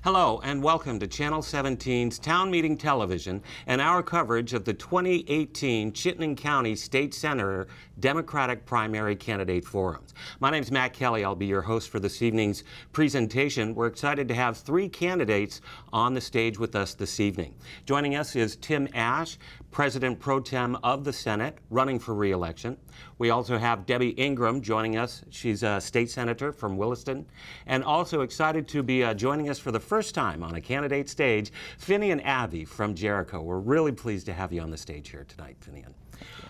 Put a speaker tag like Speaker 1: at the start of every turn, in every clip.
Speaker 1: Hello and welcome to Channel 17's Town Meeting Television and our coverage of the 2018 Chittenden County State Senator Democratic Primary Candidate Forums. My name is Matt Kelly. I'll be your host for this evening's presentation. We're excited to have three candidates on the stage with us this evening. Joining us is Tim Ash, President Pro Tem of the Senate, running for re-election. We also have Debbie Ingram joining us. She's a state senator from Williston. And also excited to be joining us for the first time on a candidate stage, Finian Abbey from Jericho. We're really pleased to have you on the stage here tonight, Finian.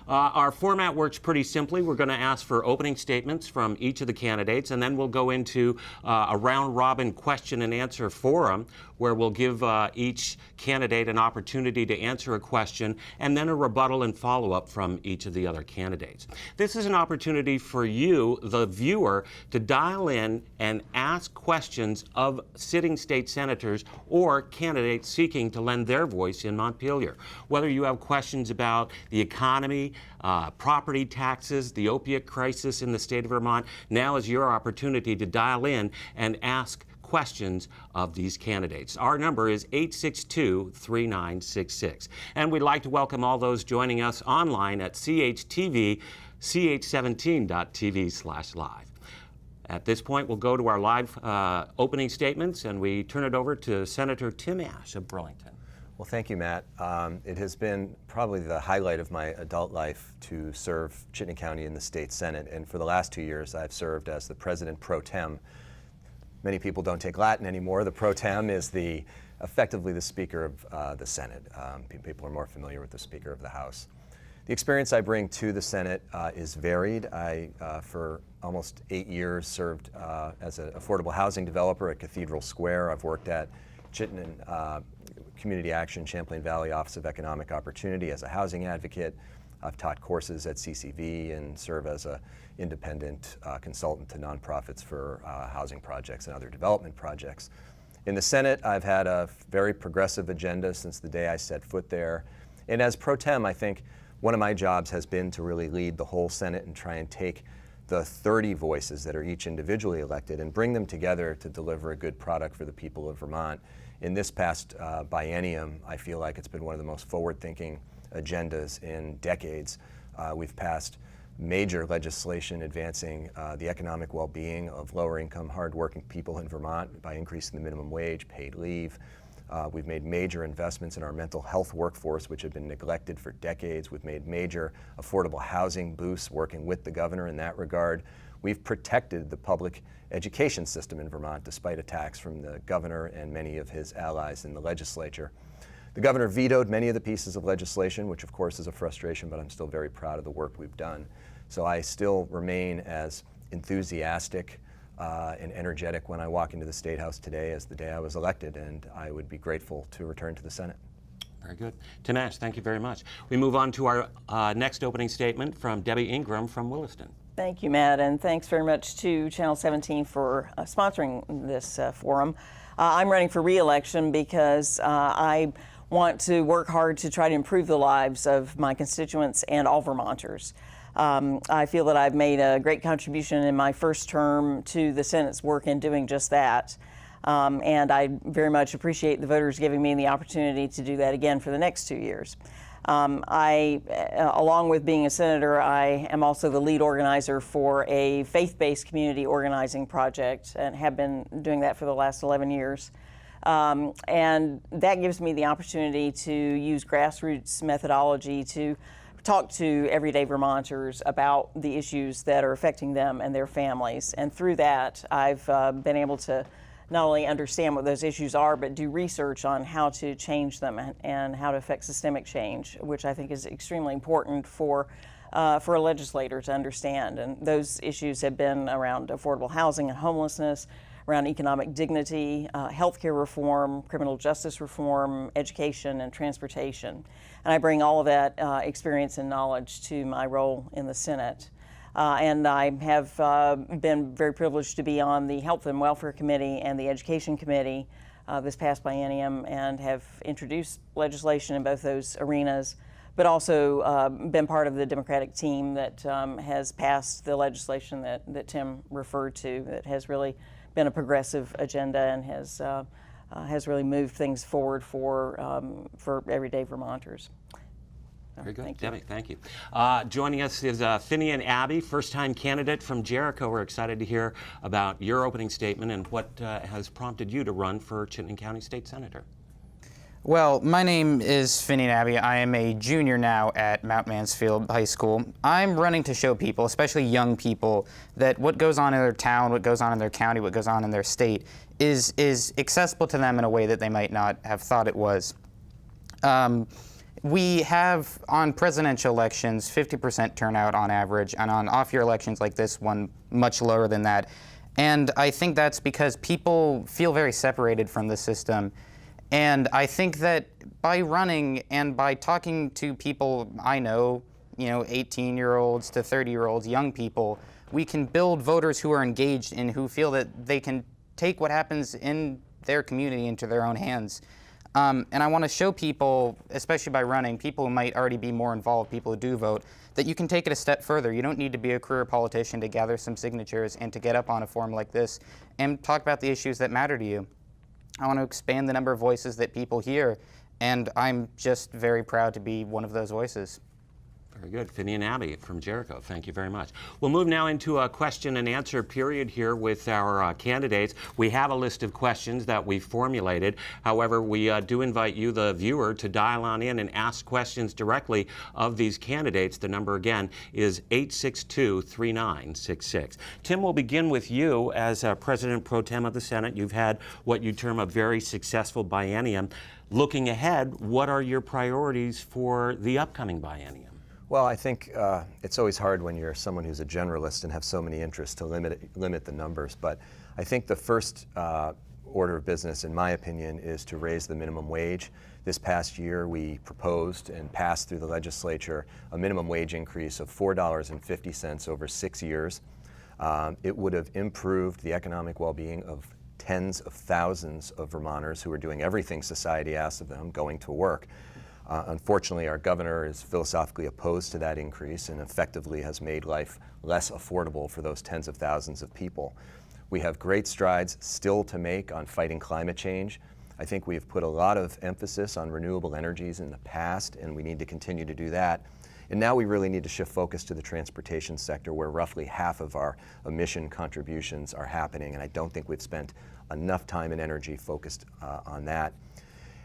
Speaker 1: Our format works pretty simply. We're going to ask for opening statements from each of the candidates, and then we'll go into a round-robin question and answer forum where we'll give each candidate an opportunity to answer a question and then a rebuttal and follow-up from each of the other candidates. This is an opportunity for you, the viewer, to dial in and ask questions of sitting state senators or candidates seeking to lend their voice in Montpelier. Whether you have questions about the economy, property taxes, the opiate crisis in the state of Vermont, now is your opportunity to dial in and ask questions of these candidates. Our number is 862-3966. And we'd like to welcome all those joining us online at CHTV, ch17.tv/live. At this point, we'll go to our live opening statements, and we turn it over to Senator Tim Ash of Burlington.
Speaker 2: Well, thank you, Matt. It has been probably the highlight of my adult life to serve Chittenden County in the state Senate, and for the last 2 years I've served as the President Pro Tem. Many people don't take Latin anymore. The Pro Tem is effectively the Speaker of the Senate. People are more familiar with the Speaker of the House. The experience I bring to the Senate is varied. I, for almost 8 years, served as an affordable housing developer at Cathedral Square. I've worked at Chittenden Community Action, Champlain Valley Office of Economic Opportunity as a housing advocate. I've taught courses at CCV and serve as an independent consultant to nonprofits for housing projects and other development projects. In the Senate, I've had a very progressive agenda since the day I set foot there. And as Pro Tem, I think one of my jobs has been to really lead the whole Senate and try and take the 30 voices that are each individually elected and bring them together to deliver a good product for the people of Vermont. In this past biennium, I feel like it's been one of the most forward-thinking agendas in decades. We've passed major legislation advancing the economic well-being of lower-income, hard-working people in Vermont by increasing the minimum wage, paid leave. We've made major investments in our mental health workforce, which have been neglected for decades. We've made major affordable housing boosts, working with the governor in that regard. We've protected the public education system in Vermont despite attacks from the governor and many of his allies in the legislature. The governor vetoed many of the pieces of legislation, which of course is a frustration, but I'm still very proud of the work we've done. So I still remain as enthusiastic and energetic when I walk into the State House today as the day I was elected, and I would be grateful to return to the Senate.
Speaker 1: Very good. Tim Ash, thank you very much. We move on to our next opening statement from Debbie Ingram from Williston.
Speaker 3: Thank you, Matt, and thanks very much to Channel 17 for sponsoring this forum. I'm running for re-election because I want to work hard to try to improve the lives of my constituents and all Vermonters. I feel that I've made a great contribution in my first term to the Senate's work in doing just that. And I very much appreciate the voters giving me the opportunity to do that again for the next 2 years. Along with being a senator, I am also the lead organizer for a faith-based community organizing project and have been doing that for the last 11 years. And that gives me the opportunity to use grassroots methodology to talk to everyday Vermonters about the issues that are affecting them and their families. And through that, I've been able to not only understand what those issues are, but do research on how to change them and how to affect systemic change, which I think is extremely important for a legislator to understand. And those issues have been around affordable housing and homelessness, around economic dignity, healthcare reform, criminal justice reform, education, and transportation. And I bring all of that experience and knowledge to my role in the Senate. And I have been very privileged to be on the Health and Welfare Committee and the Education Committee this past biennium and have introduced legislation in both those arenas, but also been part of the Democratic team that has passed the legislation that Tim referred to that has really been a progressive agenda and has has really moved things forward for everyday Vermonters.
Speaker 1: Very good.
Speaker 3: Thank you.
Speaker 1: Debbie, thank you. Joining us is Finian Abbey, first-time candidate from Jericho. We're excited to hear about your opening statement and what has prompted you to run for Chittenden County State Senator.
Speaker 4: Well, my name is Finian Abbey. I am a junior now at Mount Mansfield High School. I'm running to show people, especially young people, that what goes on in their town, what goes on in their county, what goes on in their state is accessible to them in a way that they might not have thought it was. We have, on presidential elections, 50% turnout on average, and on off-year elections like this one, much lower than that. And I think that's because people feel very separated from the system. And I think that by running and by talking to people I know, 18-year-olds to 30-year-olds, young people, we can build voters who are engaged and who feel that they can take what happens in their community into their own hands. And I want to show people, especially by running, people who might already be more involved, people who do vote, that you can take it a step further. You don't need to be a career politician to gather some signatures and to get up on a forum like this and talk about the issues that matter to you. I want to expand the number of voices that people hear, and I'm just very proud to be one of those voices.
Speaker 1: Very good. Finian Abbey from Jericho. Thank you very much. We'll move now into a question and answer period here with our candidates. We have a list of questions that we've formulated. However, we do invite you, the viewer, to dial on in and ask questions directly of these candidates. The number again is 862-3966. Tim, we'll begin with you as President Pro Tem of the Senate. You've had what you term a very successful biennium. Looking ahead, what are your priorities for the upcoming biennium?
Speaker 2: Well, I think it's always hard when you're someone who's a generalist and have so many interests to limit the numbers. But I think the first order of business, in my opinion, is to raise the minimum wage. This past year, we proposed and passed through the legislature a minimum wage increase of $4.50 over 6 years. It would have improved the economic well-being of tens of thousands of Vermonters who are doing everything society asks of them, going to work. Unfortunately, our governor is philosophically opposed to that increase and effectively has made life less affordable for those tens of thousands of people. We have great strides still to make on fighting climate change. I think we have put a lot of emphasis on renewable energies in the past, and we need to continue to do that. And now we really need to shift focus to the transportation sector, where roughly half of our emission contributions are happening, and I don't think we've spent enough time and energy focused on that.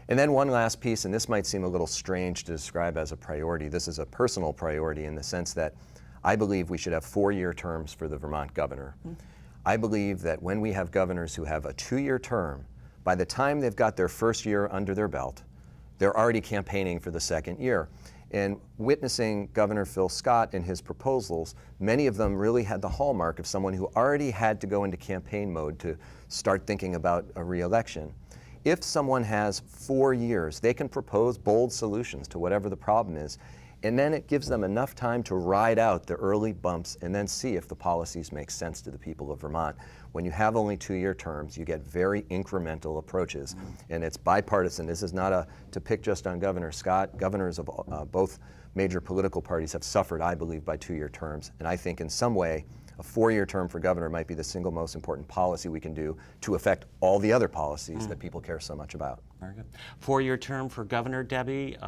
Speaker 2: And then one last piece, and this might seem a little strange to describe as a priority. This is a personal priority in the sense that I believe we should have 4-year terms for the Vermont governor. I believe that when we have governors who have a 2-year term, by the time they've got their first year under their belt, they're already campaigning for the second year. And witnessing Governor Phil Scott and his proposals, many of them really had the hallmark of someone who already had to go into campaign mode to start thinking about a re-election. If someone has 4 years, they can propose bold solutions to whatever the problem is, and then it gives them enough time to ride out the early bumps and then see if the policies make sense to the people of Vermont. When you have only 2-year terms, you get very incremental approaches, and it's bipartisan. This is not to pick just on Governor Scott. Governors of both major political parties have suffered, I believe, by 2-year terms, and I think in some way, a 4-year term for governor might be the single most important policy we can do to affect all the other policies that people care so much about.
Speaker 1: Very good. 4-year term for Governor, Debbie,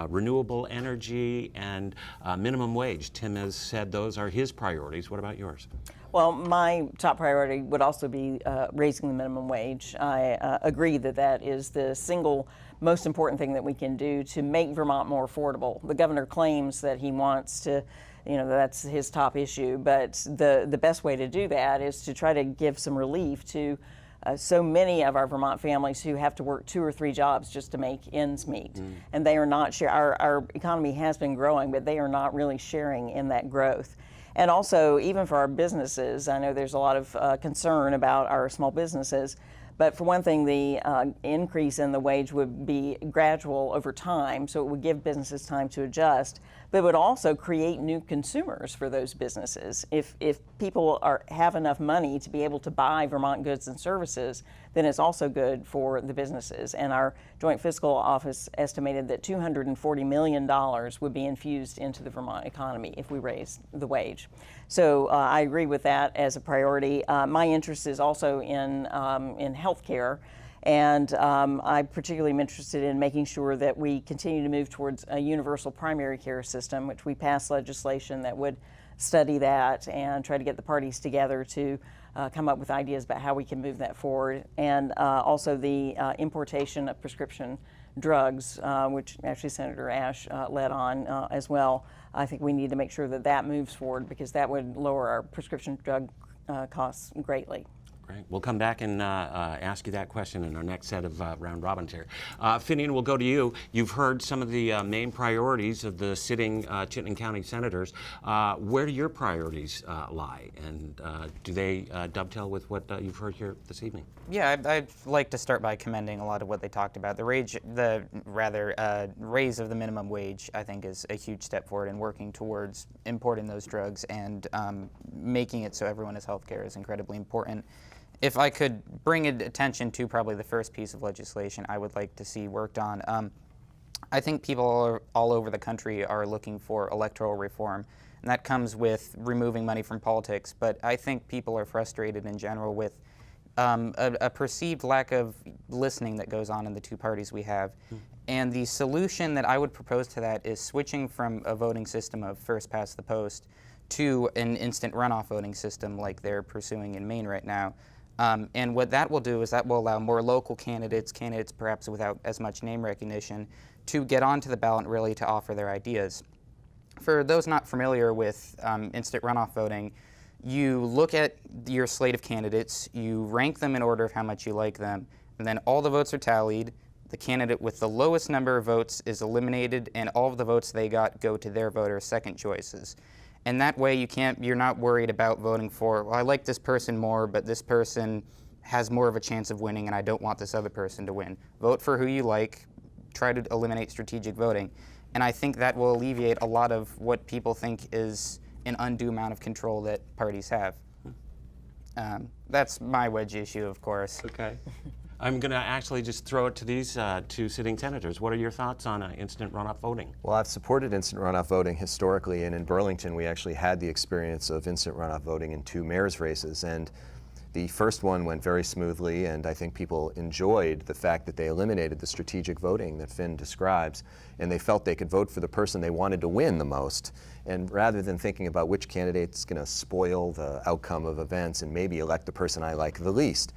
Speaker 1: renewable energy and minimum wage. Tim has said those are his priorities. What about yours?
Speaker 3: Well, my top priority would also be raising the minimum wage. I agree that that is the single most important thing that we can do to make Vermont more affordable. The governor claims that he wants to, that's his top issue, but the best way to do that is to try to give some relief to so many of our Vermont families who have to work 2 or 3 jobs just to make ends meet. And they are not our economy has been growing, but they are not really sharing in that growth. And also, even for our businesses, I know there's a lot of concern about our small businesses. But for one thing, the increase in the wage would be gradual over time, so it would give businesses time to adjust. But it would also create new consumers for those businesses. If people have enough money to be able to buy Vermont goods and services, then it's also good for the businesses. And our Joint Fiscal Office estimated that $240 million would be infused into the Vermont economy if we raised the wage. So I agree with that as a priority. My interest is also in health care. And I'm particularly interested in making sure that we continue to move towards a universal primary care system, which we passed legislation that would study that and try to get the parties together to come up with ideas about how we can move that forward. And also the importation of prescription drugs, which actually Senator Ash led on as well. I think we need to make sure that that moves forward, because that would lower our prescription drug costs greatly.
Speaker 1: Great. We'll come back and ask you that question in our next set of round robins here. Finian, we'll go to you. You've heard some of the main priorities of the sitting Chittenden County senators. Where do your priorities lie, and do they dovetail with what you've heard here this evening?
Speaker 4: Yeah, I'd like to start by commending a lot of what they talked about. The raise of the minimum wage, I think, is a huge step forward in working towards importing those drugs and making it so everyone has health care is incredibly important. If I could bring attention to probably the first piece of legislation I would like to see worked on, I think people all over the country are looking for electoral reform, and that comes with removing money from politics. But I think people are frustrated in general with a perceived lack of listening that goes on in the two parties we have. And the solution that I would propose to that is switching from a voting system of first past the post to an instant runoff voting system like they're pursuing in Maine right now. And what that will do is that will allow more local candidates perhaps without as much name recognition, to get onto the ballot and really to offer their ideas. For those not familiar with instant runoff voting, you look at your slate of candidates, you rank them in order of how much you like them, and then all the votes are tallied. The candidate with the lowest number of votes is eliminated, and all of the votes they got go to their voters' second choices. And that way you're not worried about voting for, well, I like this person more, but this person has more of a chance of winning and I don't want this other person to win. Vote for who you like, try to eliminate strategic voting. And I think that will alleviate a lot of what people think is an undue amount of control that parties have. That's my wedge issue, of course.
Speaker 1: Okay. I'm going to actually just throw it to these two sitting senators. What are your thoughts on instant runoff voting?
Speaker 2: Well, I've supported instant runoff voting historically, and in Burlington we actually had the experience of instant runoff voting in 2 mayor's races, and the first one went very smoothly, and I think people enjoyed the fact that they eliminated the strategic voting that Finn describes, and they felt they could vote for the person they wanted to win the most, and rather than thinking about which candidate's going to spoil the outcome of events and maybe elect the person I like the least.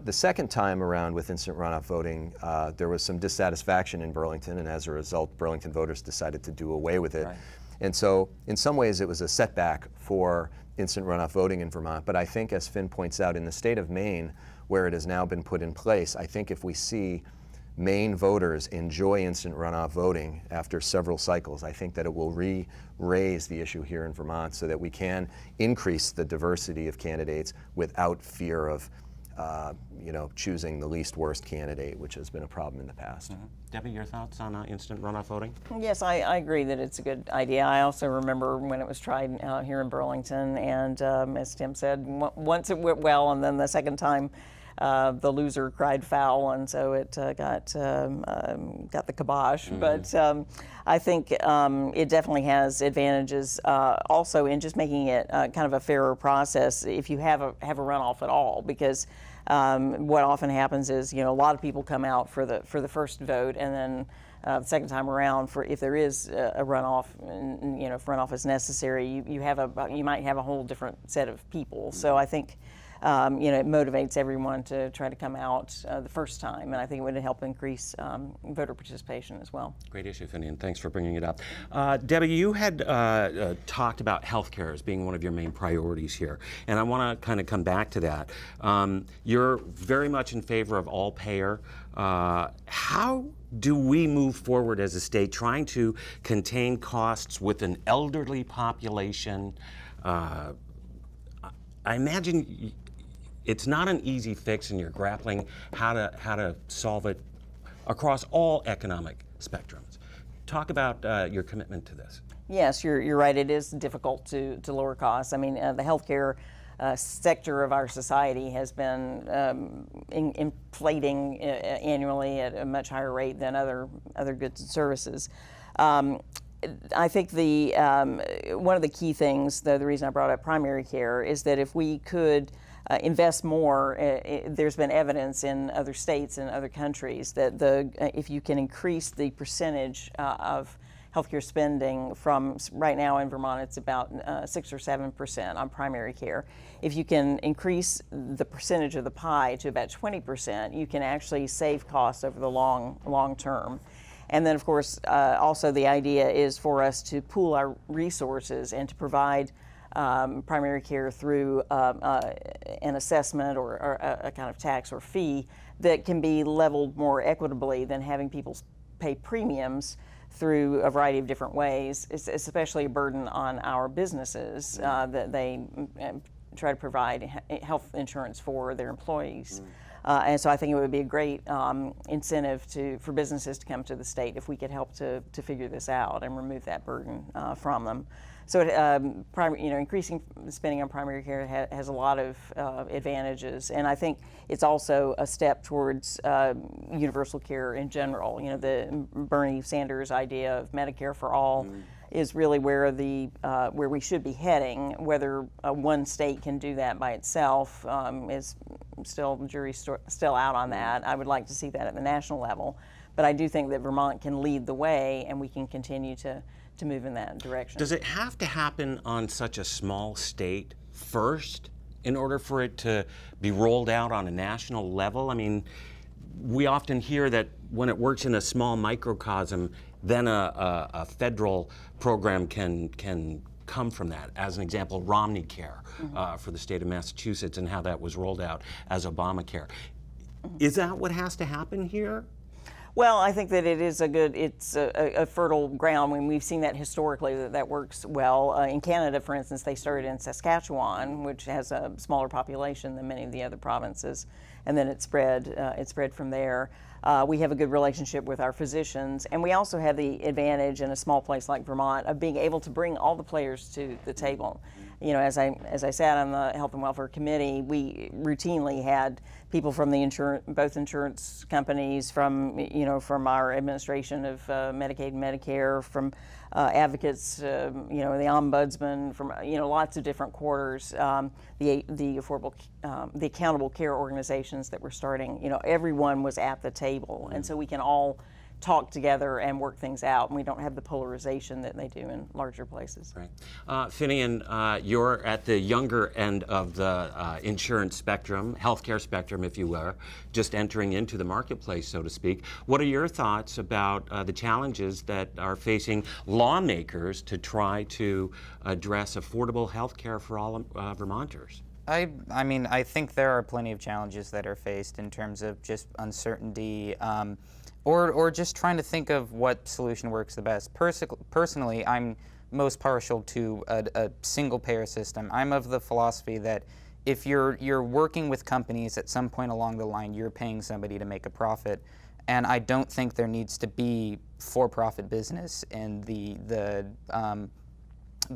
Speaker 2: The second time around with instant runoff voting, there was some dissatisfaction in Burlington, and as a result, Burlington voters decided to do away with it. Right. And so, in some ways, it was a setback for instant runoff voting in Vermont. But I think, as Finn points out, in the state of Maine, where it has now been put in place, I think if we see Maine voters enjoy instant runoff voting after several cycles, I think that it will raise the issue here in Vermont so that we can increase the diversity of candidates without fear of choosing the least worst candidate, which has been a problem in the past.
Speaker 1: Mm-hmm. Debbie, your thoughts on instant runoff voting?
Speaker 3: Yes, I agree that it's a good idea. I also remember when it was tried here in Burlington, and as Tim said, once it went well, and then the second time the loser cried foul, and so it got the kibosh. Mm-hmm. But I think it definitely has advantages also in just making it kind of a fairer process if you have a runoff at all, because what often happens is a lot of people come out for the first vote, and then the second time around, for if there is a runoff, and if runoff is necessary, you might have a whole different set of people. So I think it motivates everyone to try to come out the first time, and I think it would help increase voter participation as well.
Speaker 1: Great issue, Finian. Thanks for bringing it up. Debbie, you had talked about healthcare as being one of your main priorities here, and I want to kind of come back to that. You're very much in favor of all payer. How do we move forward as a state trying to contain costs with an elderly population? I imagine it's not an easy fix, and you're grappling how to solve it across all economic spectrums. Talk about your commitment to this.
Speaker 3: Yes, you're right. It is difficult to lower costs. I mean, the healthcare sector of our society has been inflating annually at a much higher rate than other goods and services. I think one of the key things, the reason I brought up primary care, is that if we could invest more. There's been evidence in other states and other countries that if you can increase the percentage of healthcare spending from right now in Vermont, it's about 6 or 7% on primary care. If you can increase the percentage of the pie to about 20%, you can actually save costs over the long term. And then, of course, also the idea is for us to pool our resources and to provide primary care through an assessment or a kind of tax or fee that can be leveled more equitably than having people pay premiums through a variety of different ways. It's especially a burden on our businesses that they try to provide health insurance for their employees. And so I think it would be a great incentive for businesses to come to the state if we could help to figure this out and remove that burden from them. So increasing spending on primary care has a lot of advantages, and I think it's also a step towards universal care in general. You know, the Bernie Sanders idea of Medicare for all is really where we should be heading. Whether one state can do that by itself is still, the jury's still out on that. I would like to see that at the national level, but I do think that Vermont can lead the way, and we can continue to move in that direction.
Speaker 1: Does it have to happen on such a small state first in order for it to be rolled out on a national level? I mean, we often hear that when it works in a small microcosm, then a federal program can come from that. As an example, Romney Care for the state of Massachusetts and how that was rolled out as Obamacare. Is that what has to happen here?
Speaker 3: Well, I think that it's a fertile ground. When we've seen that historically, that works well. In Canada, for instance, they started in Saskatchewan, which has a smaller population than many of the other provinces, and then it spread from there. We have a good relationship with our physicians, and we also have the advantage in a small place like Vermont of being able to bring all the players to the table. You know, as I sat on the Health and Welfare Committee, we routinely had people from both insurance companies, from our administration of Medicaid and Medicare, from advocates, the ombudsman, from lots of different quarters, the accountable care organizations that we're starting. Everyone was at the table, and so we can all talk together and work things out, and we don't have the polarization that they do in larger places.
Speaker 1: Right. Finian, you're at the younger end of the insurance spectrum, healthcare spectrum, if you were, just entering into the marketplace, so to speak. What are your thoughts about the challenges that are facing lawmakers to try to address affordable healthcare for all Vermonters?
Speaker 4: I mean, I think there are plenty of challenges that are faced in terms of just uncertainty, or just trying to think of what solution works the best. Personally, I'm most partial to a single-payer system. I'm of the philosophy that if you're working with companies, at some point along the line, you're paying somebody to make a profit, and I don't think there needs to be for-profit business in the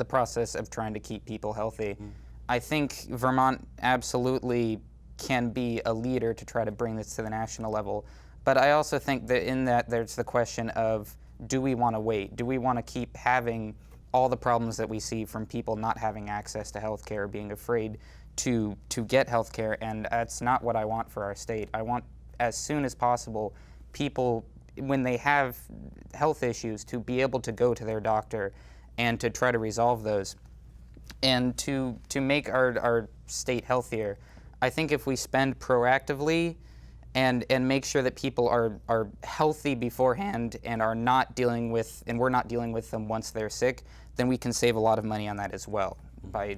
Speaker 4: process of trying to keep people healthy. I think Vermont absolutely can be a leader to try to bring this to the national level. But I also think that in that there's the question of, do we want to wait? Do we want to keep having all the problems that we see from people not having access to health care, being afraid to get health care? And that's not what I want for our state. I want, as soon as possible, people, when they have health issues, to be able to go to their doctor and to try to resolve those. And to make our state healthier, I think if we spend proactively and make sure that people are healthy beforehand and are not dealing with, and we're not dealing with them once they're sick, then we can save a lot of money on that as well by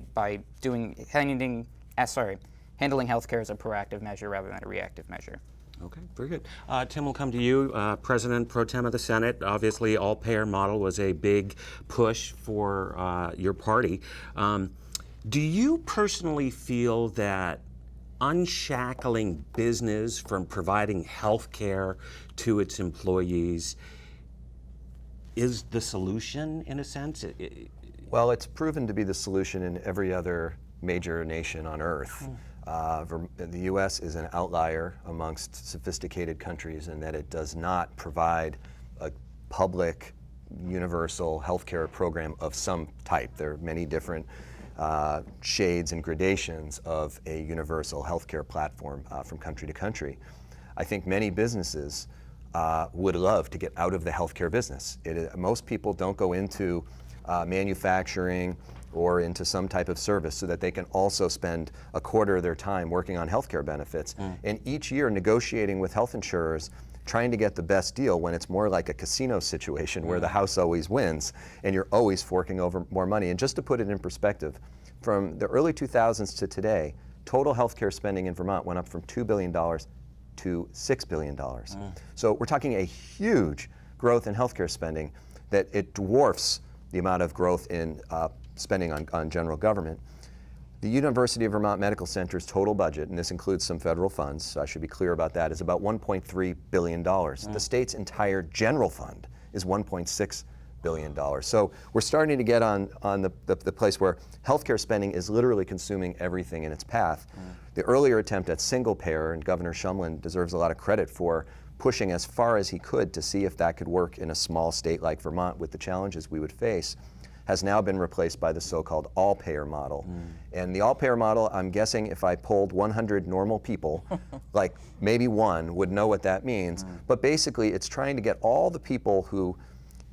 Speaker 4: handling healthcare as a proactive measure rather than a reactive measure.
Speaker 1: Okay, very good. Tim, we'll come to you, President Pro Tem of the Senate. Obviously, all-payer model was a big push for your party. Do you personally feel that unshackling business from providing health care to its employees is the solution, in a sense?
Speaker 2: Well, it's proven to be the solution in every other major nation on earth. The U.S. is an outlier amongst sophisticated countries in that it does not provide a public, universal healthcare program of some type. There are many different shades and gradations of a universal healthcare platform from country to country. I think many businesses would love to get out of the healthcare business. Most people don't go into manufacturing or into some type of service so that they can also spend a quarter of their time working on healthcare benefits. And each year negotiating with health insurers, trying to get the best deal when it's more like a casino situation where the house always wins and you're always forking over more money. And just to put it in perspective, from the early 2000s to today, total healthcare spending in Vermont went up from $2 billion to $6 billion. So we're talking a huge growth in healthcare spending that it dwarfs the amount of growth in spending on general government. The University of Vermont Medical Center's total budget, and this includes some federal funds, so I should be clear about that, is about $1.3 billion. The state's entire general fund is $1.6 billion. So we're starting to get on the place where healthcare spending is literally consuming everything in its path. The earlier attempt at single payer, and Governor Shumlin deserves a lot of credit for pushing as far as he could to see if that could work in a small state like Vermont with the challenges we would face, has now been replaced by the so-called all-payer model. And the all-payer model, I'm guessing if I polled 100 normal people, like maybe one would know what that means. But basically, it's trying to get all the people who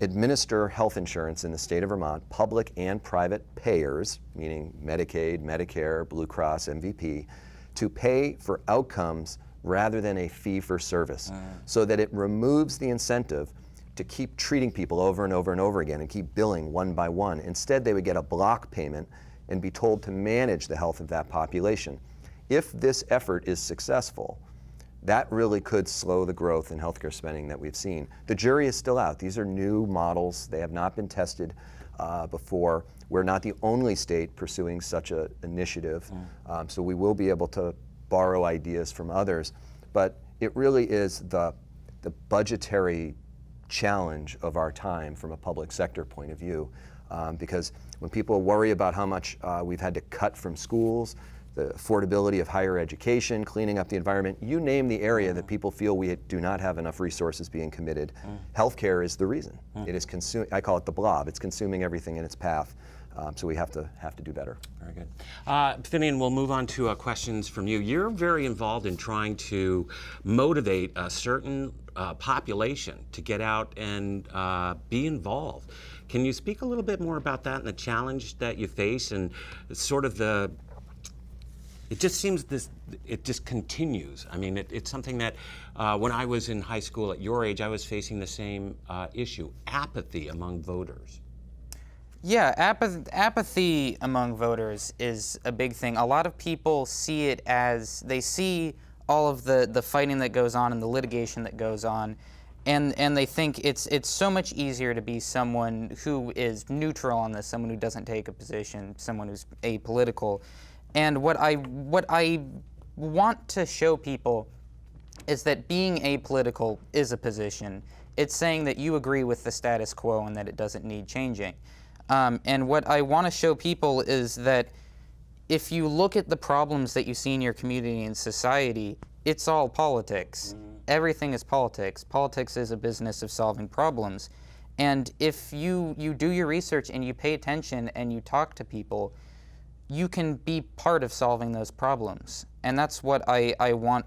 Speaker 2: administer health insurance in the state of Vermont, public and private payers, meaning Medicaid, Medicare, Blue Cross, MVP, to pay for outcomes rather than a fee for service, so that it removes the incentive to keep treating people over and over and over again and keep billing one by one. Instead, they would get a block payment and be told to manage the health of that population. If this effort is successful, that really could slow the growth in healthcare spending that we've seen. The jury is still out. These are new models. They have not been tested before. We're not the only state pursuing such an initiative, so we will be able to borrow ideas from others. But it really is the budgetary challenge of our time from a public sector point of view, because when people worry about how much we've had to cut from schools, the affordability of higher education, cleaning up the environment, you name the area that people feel we do not have enough resources being committed, healthcare is the reason. It is I call it the blob. It's consuming everything in its path. So we have to do better.
Speaker 1: Very good. Finian, we'll move on to questions from you. You're very involved in trying to motivate a certain population to get out and be involved. Can you speak a little bit more about that and the challenge that you face and sort of it just seems it just continues. I mean, it's something that when I was in high school at your age, I was facing the same issue, apathy among voters.
Speaker 4: Yeah, apathy among voters is a big thing. A lot of people see it as, they see all of the fighting that goes on and the litigation that goes on, and they think it's so much easier to be someone who is neutral on this, someone who doesn't take a position, someone who's apolitical. And what I want to show people is that being apolitical is a position. It's saying that you agree with the status quo and that it doesn't need changing. And what I want to show people is that if you look at the problems that you see in your community and society, it's all politics. Everything is politics. Politics is a business of solving problems. And if you do your research and you pay attention and you talk to people, you can be part of solving those problems. And that's what I want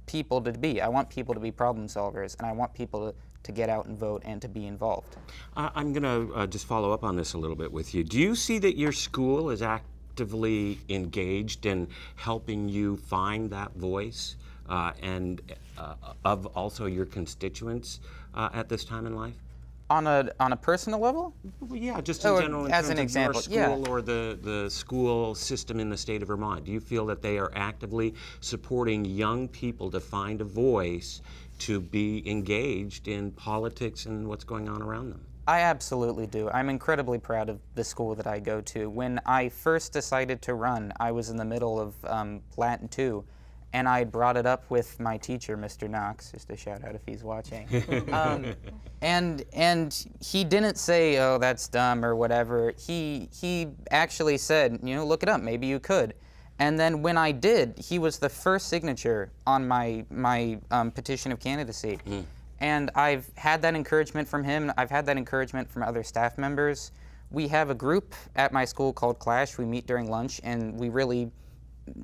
Speaker 4: people to be. I want people to be problem solvers, and I want people to get out and vote and to be involved.
Speaker 1: I'm going to just follow up on this a little bit with you. Do you see that your school is actively engaged in helping you find that voice and of also your constituents at this time in life?
Speaker 4: On a personal level?
Speaker 1: Well, yeah, just in general, in
Speaker 4: as
Speaker 1: terms
Speaker 4: an
Speaker 1: of
Speaker 4: example,
Speaker 1: your school or the school system in the state of Vermont. Do you feel that they are actively supporting young people to find a voice to be engaged in politics and what's going on around them?
Speaker 4: I absolutely do. I'm incredibly proud of the school that I go to. When I first decided to run, I was in the middle of Latin 2, and I brought it up with my teacher, Mr. Knox, just a shout out if he's watching. And he didn't say, "Oh, that's dumb" or whatever. He actually said, look it up, maybe you could. And then when I did, he was the first signature on my petition of candidacy. And I've had that encouragement from him. I've had that encouragement from other staff members. we have a group at my school called Clash. We meet during lunch and we really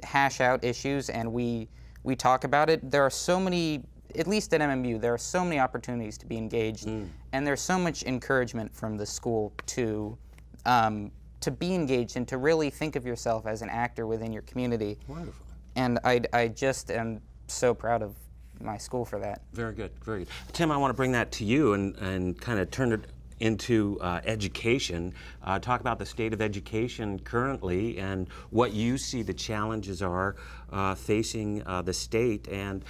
Speaker 4: hash out issues and we talk about it. There are so many, at least at MMU, there are so many opportunities to be engaged, and there's so much encouragement from the school to be engaged and to really think of yourself as an actor within your community.
Speaker 1: Wonderful.
Speaker 4: And I just am so proud of my school for that.
Speaker 1: Very good, very good. Tim, I want to bring that to you and kind of turn it into education. Talk about the state of education currently and what you see the challenges are facing the state and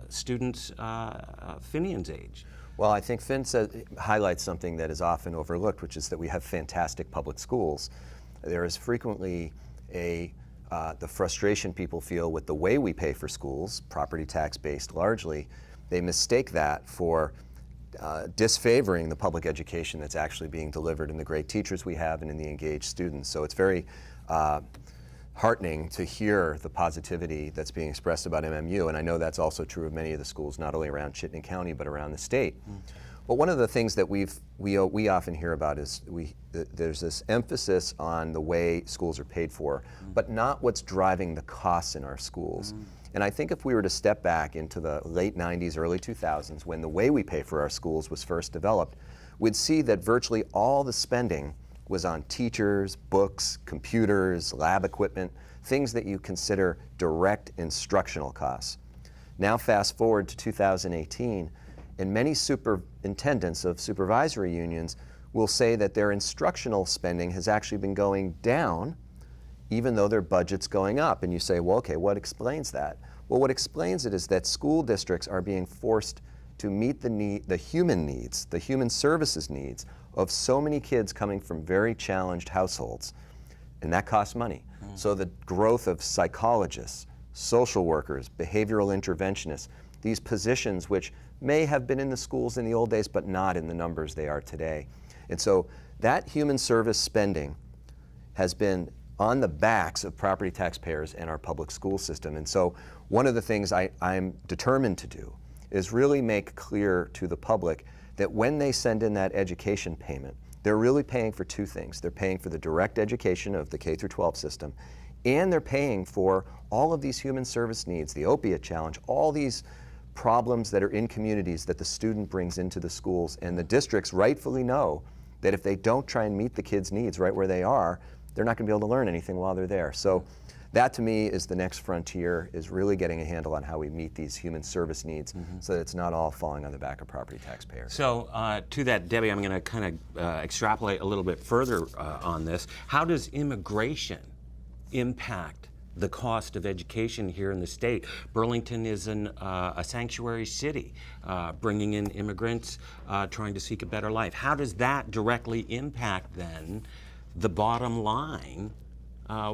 Speaker 1: students Finian's age.
Speaker 2: Well, I think Finn highlights something that is often overlooked, which is that we have fantastic public schools. There is frequently the frustration people feel with the way we pay for schools, property tax based largely. They mistake that for disfavoring the public education that's actually being delivered and the great teachers we have and in the engaged students. So it's very heartening to hear the positivity that's being expressed about MMU, and I know that's also true of many of the schools, not only around Chittenden County, but around the state. But one of the things that we often hear about is there's this emphasis on the way schools are paid for, but not what's driving the costs in our schools. And I think if we were to step back into the late 90s, early 2000s, when the way we pay for our schools was first developed, we'd see that virtually all the spending was on teachers, books, computers, lab equipment, things that you consider direct instructional costs. Now fast forward to 2018, and many superintendents of supervisory unions will say that their instructional spending has actually been going down even though their budget's going up. And you say, well, okay, what explains that? Well, what explains it is that school districts are being forced to meet the human needs, the human services needs of so many kids coming from very challenged households. And that costs money. So the growth of psychologists, social workers, behavioral interventionists, these positions which may have been in the schools in the old days, but not in the numbers they are today. And so that human service spending has been on the backs of property taxpayers and our public school system. And so one of the things I'm determined to do is really make clear to the public that when they send in that education payment, they're really paying for two things. They're paying for the direct education of the K through 12 system, and they're paying for all of these human service needs, the opiate challenge, all these problems that are in communities that the student brings into the schools. And the districts rightfully know that if they don't try and meet the kids' needs right where they are, they're not going to be able to learn anything while they're there. So that to me is the next frontier, is really getting a handle on how we meet these human service needs so that it's not all falling on the back of property taxpayers.
Speaker 1: So to that, Debbie, I'm going to kind of extrapolate a little bit further on this. How does immigration impact the cost of education here in the state? Burlington is a sanctuary city, bringing in immigrants, trying to seek a better life. How does that directly impact then the bottom line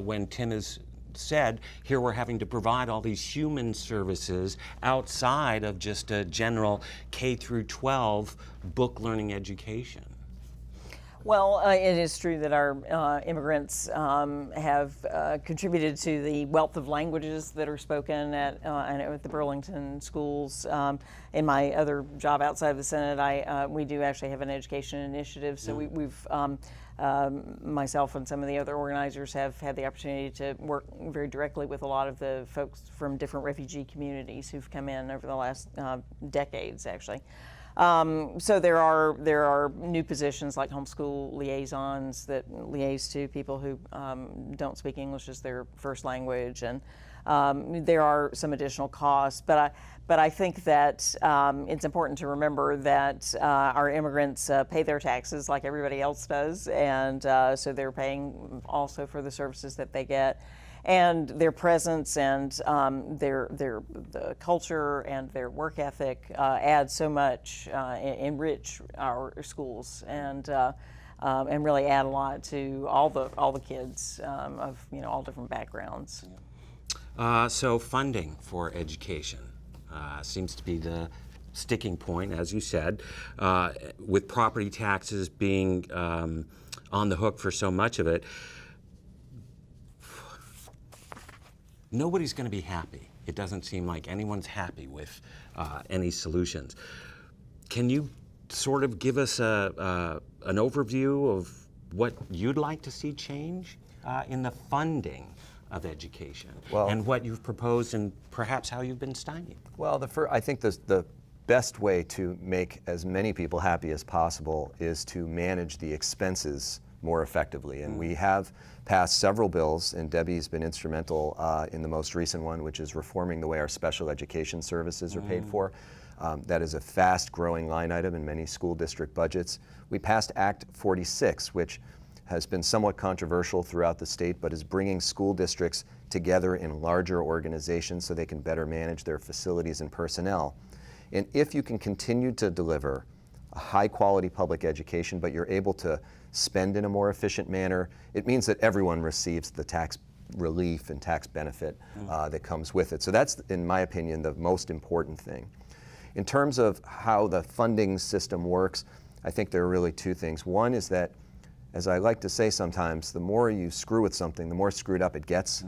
Speaker 1: when Tim has said, here we're having to provide all these human services outside of just a general K through 12 book learning education?
Speaker 3: Well, it is true that our immigrants have contributed to the wealth of languages that are spoken at the Burlington schools. In my other job outside of the Senate, we do actually have an education initiative. So we've myself and some of the other organizers have had the opportunity to work very directly with a lot of the folks from different refugee communities who've come in over the last decades, actually. So there are new positions like homeschool liaisons that liaise to people who don't speak English as their first language, and there are some additional costs. But I think that it's important to remember that our immigrants pay their taxes like everybody else does, and so they're paying also for the services that they get. And their presence and the culture and their work ethic add so much, enrich our schools, and really add a lot to all the kids of all different backgrounds.
Speaker 1: So funding for education seems to be the sticking point, as you said, with property taxes being on the hook for so much of it. Nobody's going to be happy. It doesn't seem like anyone's happy with any solutions. Can you sort of give us an overview of what you'd like to see change in the funding of education,
Speaker 2: Well,
Speaker 1: and what you've proposed and perhaps how you've been stymied.
Speaker 2: Well, I think the best way to make as many people happy as possible is to manage the expenses more effectively. And we have passed several bills, and Debbie's been instrumental in the most recent one, which is reforming the way our special education services are paid for. That is a fast-growing line item in many school district budgets. We passed Act 46, which has been somewhat controversial throughout the state, but is bringing school districts together in larger organizations so they can better manage their facilities and personnel. And if you can continue to deliver a high-quality public education, but you're able to spend in a more efficient manner, it means that everyone receives the tax relief and tax benefit that comes with it. So that's, in my opinion, the most important thing. In terms of how the funding system works, I think there are really two things. One is that, as I like to say sometimes, the more you screw with something, the more screwed up it gets.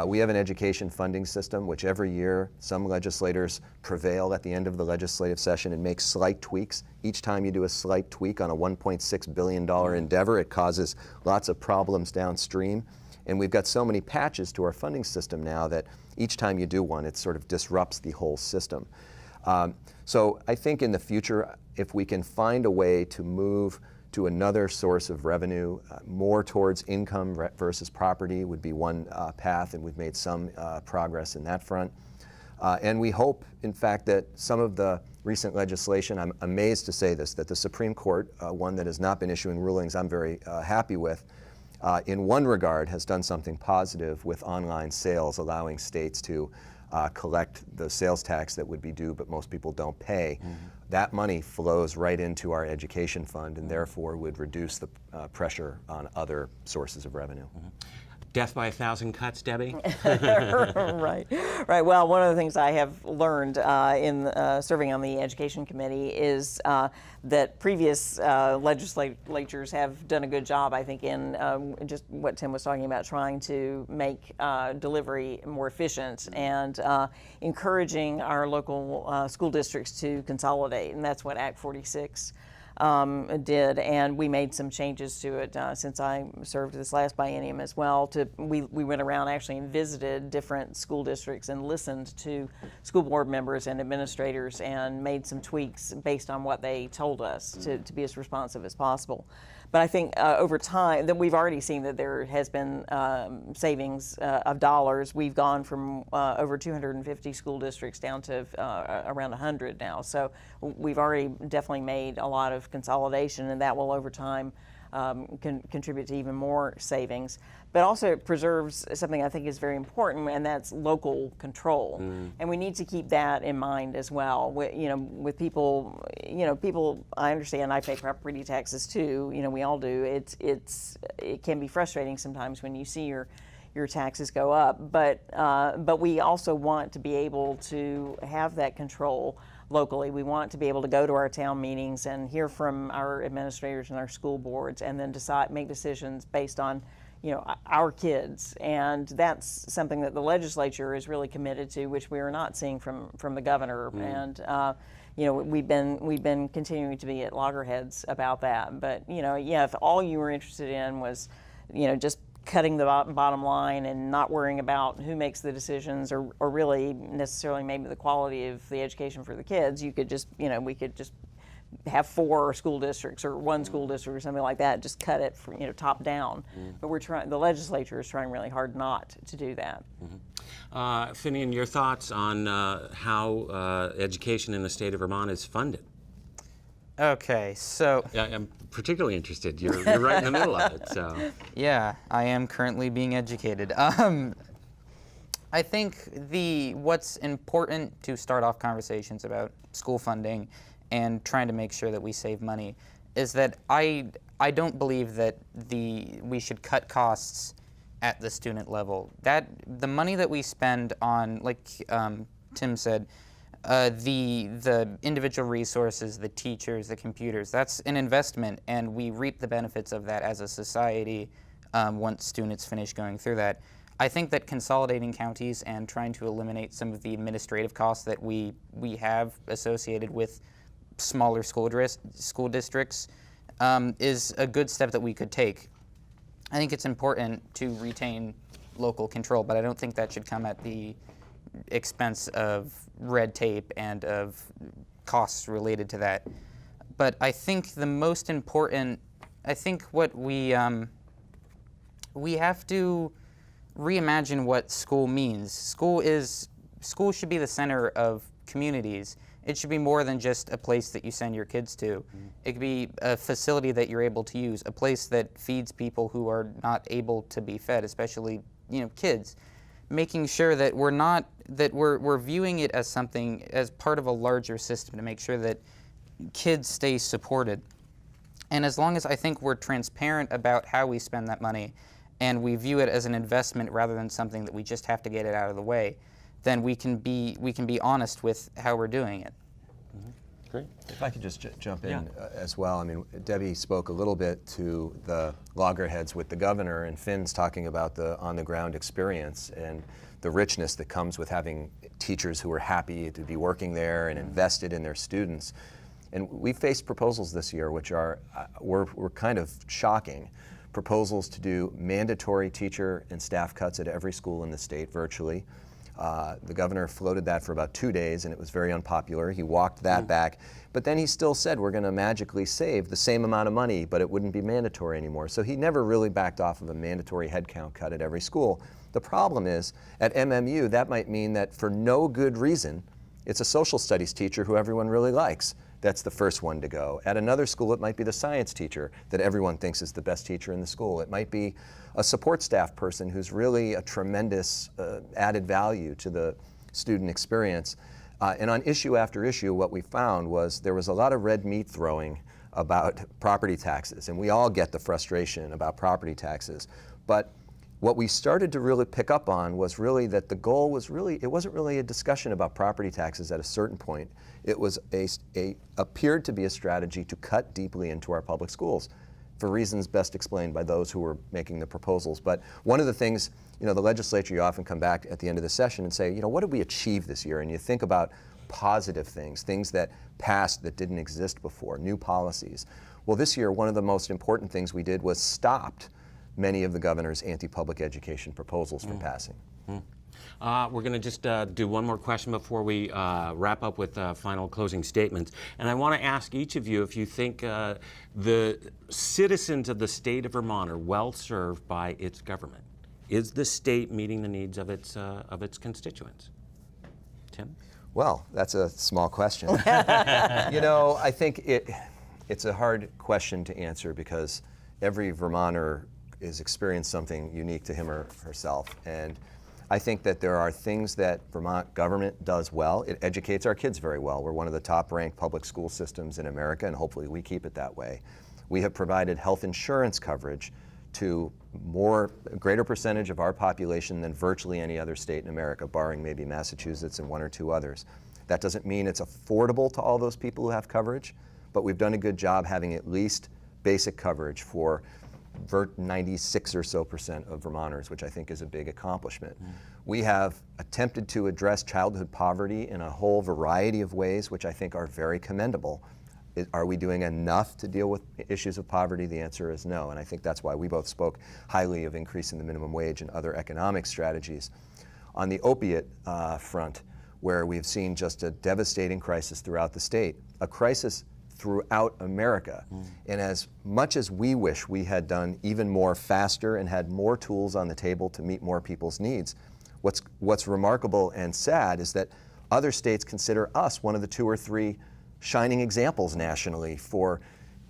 Speaker 2: We have an education funding system, which every year some legislators prevail at the end of the legislative session and make slight tweaks. Each time you do a slight tweak on a $1.6 billion endeavor, it causes lots of problems downstream. And we've got so many patches to our funding system now that each time you do one, it sort of disrupts the whole system. So I think in the future, if we can find a way to move to another source of revenue, more towards income versus property would be one path, and we've made some progress in that front. And we hope, in fact, that some of the recent legislation, I'm amazed to say this, that the Supreme Court, one that has not been issuing rulings I'm very happy with, in one regard has done something positive with online sales, allowing states to collect the sales tax that would be due, but most people don't pay. That money flows right into our education fund and therefore would reduce the pressure on other sources of revenue.
Speaker 1: Death by 1,000 cuts, Debbie?
Speaker 3: Right. Well, one of the things I have learned in serving on the Education Committee is that previous legislatures have done a good job, I think, in just what Tim was talking about, trying to make delivery more efficient and encouraging our local school districts to consolidate, and that's what Act 46 did, and we made some changes to it since I served this last biennium as well. We went around actually and visited different school districts and listened to school board members and administrators and made some tweaks based on what they told us to be as responsive as possible. But I think over time, that we've already seen that there has been savings of dollars. We've gone from over 250 school districts down to around 100 now. So we've already definitely made a lot of consolidation, and that will over time contribute to even more savings. But also it preserves something I think is very important, and that's local control. And we need to keep that in mind as well. With people, I understand I pay property taxes too. We all do. It can be frustrating sometimes when you see your taxes go up. But we also want to be able to have that control locally. We want to be able to go to our town meetings and hear from our administrators and our school boards, and then make decisions based on our kids. And that's something that the legislature is really committed to, which we are not seeing from the governor. And we've been continuing to be at loggerheads about that. But if all you were interested in was just cutting the bottom line and not worrying about who makes the decisions or really necessarily maybe the quality of the education for the kids, you could just we could just have 4 school districts or 1 school district or something like that, just cut it from top down. But the legislature is trying really hard not to do that.
Speaker 1: Finian, your thoughts on how education in the state of Vermont is funded?
Speaker 4: Okay, so
Speaker 1: I'm particularly interested. You're right in the middle of it. So
Speaker 4: yeah, I am currently being educated. I think what's important to start off conversations about school funding and trying to make sure that we save money is that I don't believe that we should cut costs at the student level. That the money that we spend on, like Tim said, the individual resources, the teachers, the computers, that's an investment, and we reap the benefits of that as a society once students finish going through that. I think that consolidating counties and trying to eliminate some of the administrative costs that we have associated with smaller school districts is a good step that we could take. I think it's important to retain local control, but I don't think that should come at the expense of red tape and of costs related to that. But I think the most important, I think what we have to reimagine what school means. School should be the center of communities. It should be more than just a place that you send your kids to. It could be a facility that you're able to use, a place that feeds people who are not able to be fed, especially kids. Making sure that we're viewing it as something, as part of a larger system to make sure that kids stay supported. And as long as I think we're transparent about how we spend that money and we view it as an investment rather than something that we just have to get it out of the way, then we can be honest with how we're doing it.
Speaker 1: Great.
Speaker 2: If I could just jump in as well. I mean, Debbie spoke a little bit to the loggerheads with the governor, and Finn's talking about the on-the-ground experience and the richness that comes with having teachers who are happy to be working there and invested in their students. And we faced proposals this year which were kind of shocking. Proposals to do mandatory teacher and staff cuts at every school in the state virtually. The governor floated that for about 2 days, and it was very unpopular. He walked that back, but then he still said we're going to magically save the same amount of money, but it wouldn't be mandatory anymore. So he never really backed off of a mandatory headcount cut at every school. The problem is, at MMU, that might mean that for no good reason, it's a social studies teacher who everyone really likes that's the first one to go. At another school, it might be the science teacher that everyone thinks is the best teacher in the school. It might be a support staff person who's really a tremendous added value to the student experience. And on issue after issue, what we found was there was a lot of red meat throwing about property taxes, and we all get the frustration about property taxes. But what we started to really pick up on was really that the goal was really, it wasn't really a discussion about property taxes at a certain point. It was appeared to be a strategy to cut deeply into our public schools for reasons best explained by those who were making the proposals. But one of the things, the legislature, you often come back at the end of the session and say, what did we achieve this year? And you think about positive things that passed that didn't exist before, new policies. Well, this year, one of the most important things we did was stopped many of the governor's anti-public education proposals from passing.
Speaker 1: We're going to just do one more question before we wrap up with final closing statements. And I want to ask each of you if you think the citizens of the state of Vermont are well served by its government. Is the state meeting the needs of its constituents? Tim?
Speaker 2: Well, that's a small question. I think it's a hard question to answer because every Vermonter is experienced something unique to him or herself. And I think that there are things that Vermont government does well. It educates our kids very well. We're one of the top-ranked public school systems in America, and hopefully we keep it that way. We have provided health insurance coverage to a greater percentage of our population than virtually any other state in America, barring maybe Massachusetts and one or two others. That doesn't mean it's affordable to all those people who have coverage, but we've done a good job having at least basic coverage for 96% or so of Vermonters, which I think is a big accomplishment. We have attempted to address childhood poverty in a whole variety of ways, which I think are very commendable. Are we doing enough to deal with issues of poverty? The answer is no, and I think that's why we both spoke highly of increasing the minimum wage and other economic strategies. On the opiate front, where we've seen just a devastating crisis throughout the state, a crisis throughout America. And as much as we wish we had done even more faster and had more tools on the table to meet more people's needs, what's remarkable and sad is that other states consider us one of the 2 or 3 shining examples nationally for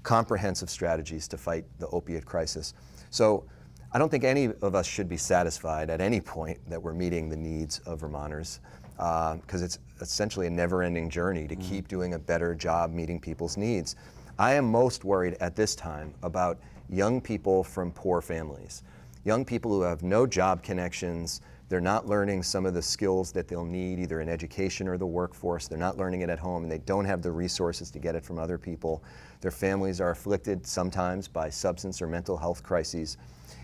Speaker 2: comprehensive strategies to fight the opiate crisis. So I don't think any of us should be satisfied at any point that we're meeting the needs of Vermonters, because it's essentially a never-ending journey to keep doing a better job meeting people's needs. I am most worried at this time about young people from poor families, young people who have no job connections. They're not learning some of the skills that they'll need either in education or the workforce. They're not learning it at home, and they don't have the resources to get it from other people. Their families are afflicted sometimes by substance or mental health crises.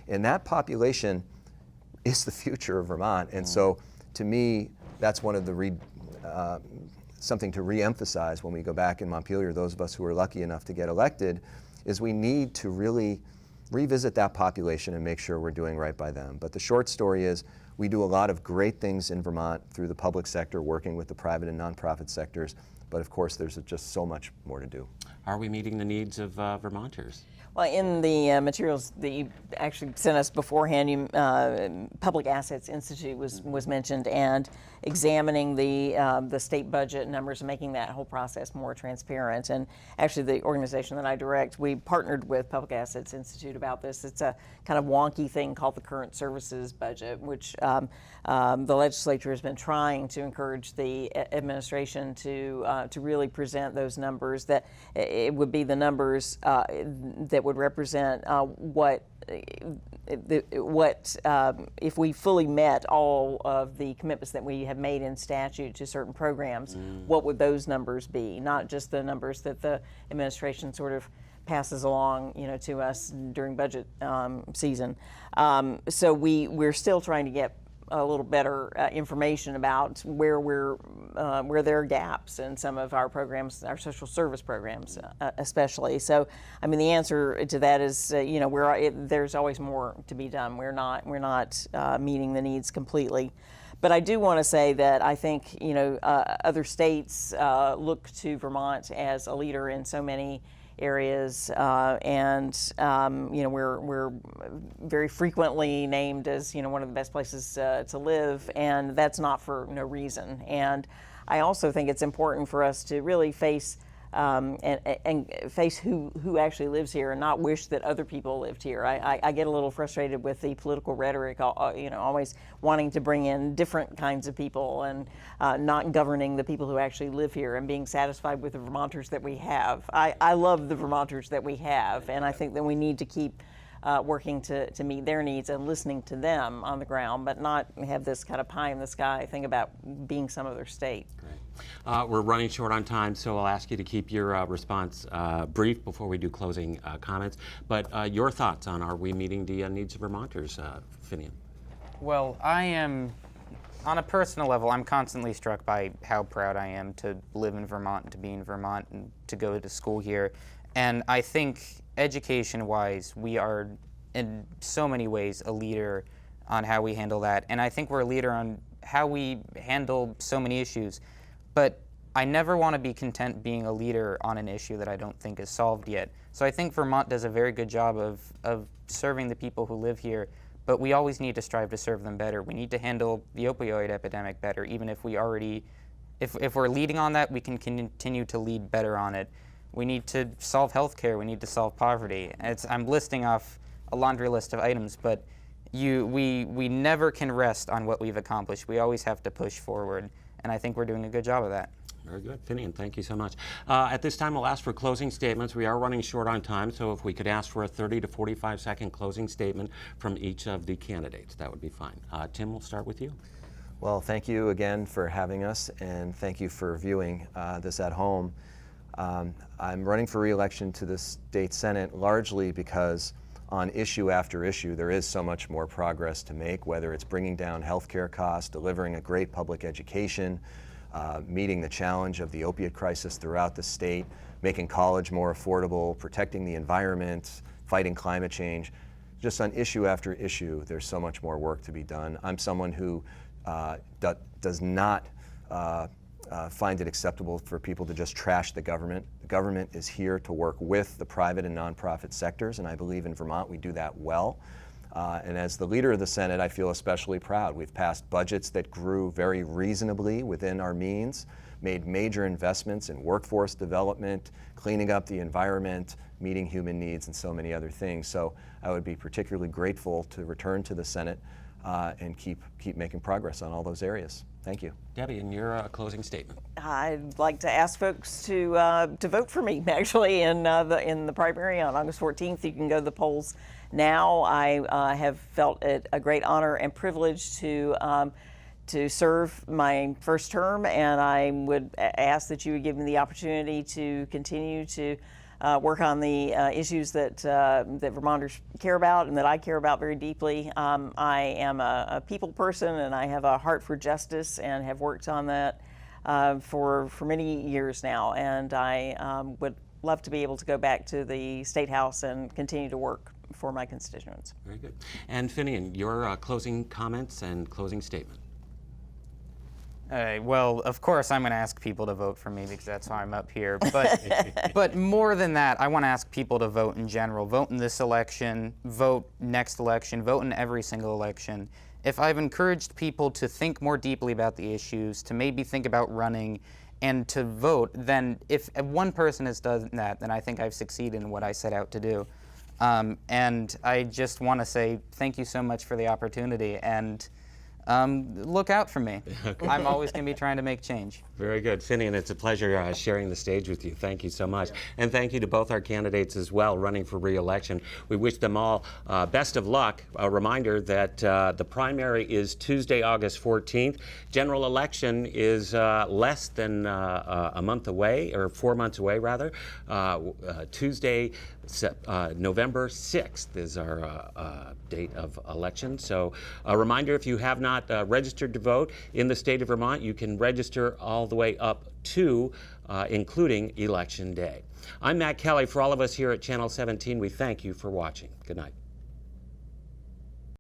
Speaker 2: And that population is the future of Vermont. And so, to me, that's one of the something to re-emphasize when we go back in Montpelier, those of us who are lucky enough to get elected, is we need to really revisit that population and make sure we're doing right by them. But the short story is we do a lot of great things in Vermont through the public sector, working with the private and nonprofit sectors. But of course, there's just so much more to do.
Speaker 1: Are we meeting the needs of Vermonters?
Speaker 3: Well, in the materials that you actually sent us beforehand, Public Assets Institute was mentioned, and examining the state budget numbers and making that whole process more transparent. And actually, the organization that I direct, we partnered with Public Assets Institute about this. It's a kind of wonky thing called the Current Services Budget, which the legislature has been trying to encourage the administration to really present those numbers. That it would be the numbers that would represent what if we fully met all of the commitments that we have made in statute to certain programs, what would those numbers be? Not just the numbers that the administration sort of passes along, to us during budget season. So we're still trying to get a little better information about where there are gaps in some of our programs, our social service programs, especially. So, I mean, the answer to that is, there's always more to be done. We're not meeting the needs completely. But I do want to say that I think, other states look to Vermont as a leader in so many areas, we're very frequently named as one of the best places to live, and that's not for no reason. And I also think it's important for us to really face and face who actually lives here, and not wish that other people lived here. I get a little frustrated with the political rhetoric, always wanting to bring in different kinds of people and not governing the people who actually live here and being satisfied with the Vermonters that we have. I love the Vermonters that we have, and I think that we need to keep working to meet their needs and listening to them on the ground, but not have this kind of pie in the sky thing about being some other state.
Speaker 1: Great. We're running short on time, so I'll ask you to keep your response brief before we do closing comments. But your thoughts on, are we meeting the needs of Vermonters, Finian?
Speaker 4: Well, I am, on a personal level, I'm constantly struck by how proud I am to live in Vermont, to be in Vermont, and to go to school here. And I think education-wise, we are in so many ways a leader on how we handle that. And I think we're a leader on how we handle so many issues. But I never want to be content being a leader on an issue that I don't think is solved yet. So I think Vermont does a very good job of serving the people who live here, but we always need to strive to serve them better. We need to handle the opioid epidemic better, even if we already, if we're leading on that, we can continue to lead better on it. We need to solve healthcare. We need to solve poverty. I'm listing off a laundry list of items, but we never can rest on what we've accomplished. We always have to push forward, and I think we're doing a good job of that.
Speaker 1: Very good. Finian, thank you so much. At this time, we'll ask for closing statements. We are running short on time, so if we could ask for a 30 to 45-second closing statement from each of the candidates, that would be fine. Tim, we'll start with you.
Speaker 2: Well, thank you again for having us, and thank you for viewing this at home. I'm running for re-election to the state Senate largely because on issue after issue, there is so much more progress to make, whether it's bringing down healthcare costs, delivering a great public education, meeting the challenge of the opiate crisis throughout the state, making college more affordable, protecting the environment, fighting climate change. Just on issue after issue, there's so much more work to be done. I'm someone who does not find it acceptable for people to just trash the government. The government is here to work with the private and nonprofit sectors, and I believe in Vermont we do that well. And as the leader of the Senate, I feel especially proud. We've passed budgets that grew very reasonably within our means, made major investments in workforce development, cleaning up the environment, meeting human needs, and so many other things. So I would be particularly grateful to return to the Senate and keep making progress on all those areas. Thank you.
Speaker 1: Debbie, in your closing statement.
Speaker 3: I'd like to ask folks to vote for me, actually, in the primary on August 14th. You can go to the polls now. I have felt it a great honor and privilege to serve my first term, and I would ask that you would give me the opportunity to continue to work on the issues that Vermonters care about and that I care about very deeply. I am a people person, and I have a heart for justice and have worked on that for many years now, and I would love to be able to go back to the State House and continue to work for my constituents.
Speaker 1: Very good. And Finian, your closing comments and closing statement.
Speaker 4: Well, of course, I'm going to ask people to vote for me because that's why I'm up here. But more than that, I want to ask people to vote in general. Vote in this election, vote next election, vote in every single election. If I've encouraged people to think more deeply about the issues, to maybe think about running, and to vote, then if one person has done that, then I think I've succeeded in what I set out to do. And I just want to say thank you so much for the opportunity, and look out for me. Okay. I'm always going to be trying to make change.
Speaker 1: Very good. Finian, it's a pleasure sharing the stage with you. Thank you so much. And thank you to both our candidates as well running for re-election. We wish them all best of luck. A reminder that the primary is Tuesday, August 14th. General election is less than a month away, or 4 months away rather. Tuesday, November 6th is our date of election. So a reminder, if you have not registered to vote in the state of Vermont, you can register all the way up to including Election Day. I'm Matt Kelly. For all of us here at Channel 17, we thank you for watching. Good night.